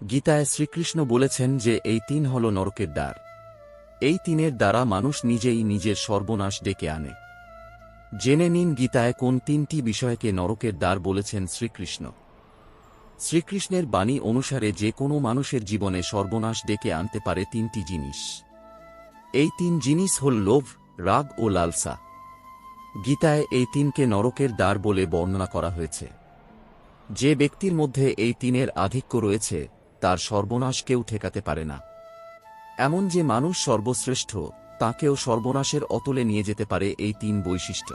গীতায় শ্রীকৃষ্ণ বলেছেন যে এই তিন হল নরকের দ্বার। এই তিনের দ্বারা মানুষ নিজেই নিজের সর্বনাশ ডেকে আনে। জেনে নিন গীতায় কোন তিনটি বিষয়কে নরকের দ্বার বলেছেন শ্রীকৃষ্ণ। শ্রীকৃষ্ণের বাণী অনুসারে যে কোনো মানুষের জীবনে সর্বনাশ ডেকে আনতে পারে তিনটি জিনিস। এই তিন জিনিস হল লোভ, রাগ ও লালসা। গীতায় এই তিনকে নরকের দ্বার বলে বর্ণনা করা হয়েছে। যে ব্যক্তির মধ্যে এই তিনের আধিক্য রয়েছে তার সর্বনাশ কেউ ঠেকাতে পারে না। এমন যে মানুষ সর্বশ্রেষ্ঠ তাকেও সর্বনাশের অতলে নিয়ে যেতে পারে এই তিন বৈশিষ্ট্য।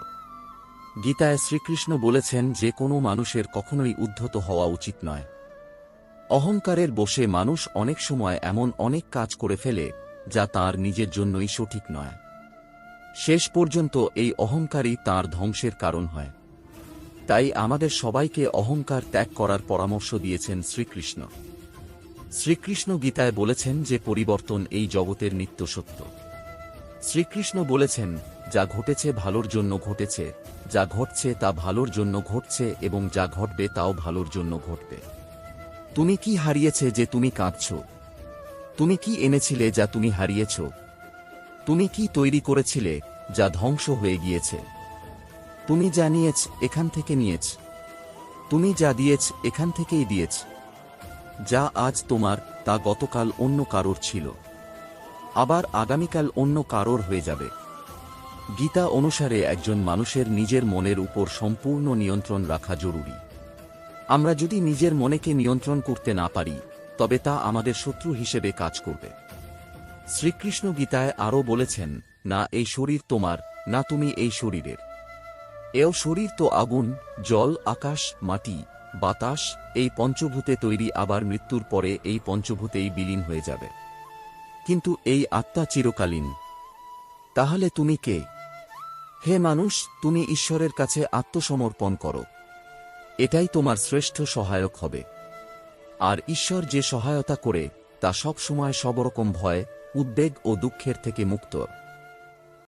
গীতায় শ্রীকৃষ্ণ বলেছেন যে কোনো মানুষের কখনোই উদ্ধত হওয়া উচিত নয়। অহংকারের বশে মানুষ অনেক সময় এমন অনেক কাজ করে ফেলে যা তার নিজের জন্যই সঠিক নয়। শেষ পর্যন্ত এই অহংকারই তার ধ্বংসের কারণ হয়। তাই আমাদের সবাইকে অহংকার ত্যাগ করার পরামর্শ দিয়েছেন শ্রীকৃষ্ণ। শ্রীকৃষ্ণ গীতায় বলেছেন যে পরিবর্তন এই জগতের নিত্য সত্য। শ্রীকৃষ্ণ বলেছেন যা ঘটেছে ভালোর জন্য ঘটেছে, যা ঘটছে তা ভালোর জন্য ঘটছে এবং যা ঘটবে তাও ভালোর জন্য ঘটবে। তুমি কি হারিয়েছে যে তুমি কাঁদছ? তুমি কি এনেছিলে যা তুমি হারিয়েছ? তুমি কি তৈরি করেছিলে যা ধ্বংস হয়ে গিয়েছে? তুমি যা নিয়েছ এখান থেকে নিয়েছ, তুমি যা দিয়েছ এখান থেকেই দিয়েছ। যা আজ তোমার তা গতকাল অন্য কারোর ছিল, আবার আগামীকাল অন্য কারোর হয়ে যাবে। গীতা অনুসারে একজন মানুষের নিজের মনের উপর সম্পূর্ণ নিয়ন্ত্রণ রাখা জরুরি। আমরা যদি নিজের মনেকে নিয়ন্ত্রণ করতে না পারি তবে তা আমাদের শত্রু হিসেবে কাজ করবে। শ্রীকৃষ্ণ গীতায় আরও বলেছেন, না এই শরীর তোমার, না তুমি এই শরীরের। এও শরীর তো আগুন, জল, আকাশ, মাটি, বাতাস এই পঞ্চভূতে তৈরি, আবার মৃত্যুর পরে এই পঞ্চভূতেই বিলীন হয়ে যাবে। কিন্তু এই আত্মা চিরকালীন। তাহলে তুমি কে? হে মানুষ, তুমি ঈশ্বরের কাছে আত্মসমর্পণ করো। এটাই তোমার শ্রেষ্ঠ সহায়ক হবে। আর ঈশ্বর যে সহায়তা করে তা সব সময় সবরকম ভয়, উদ্বেগ ও দুঃখের থেকে মুক্ত।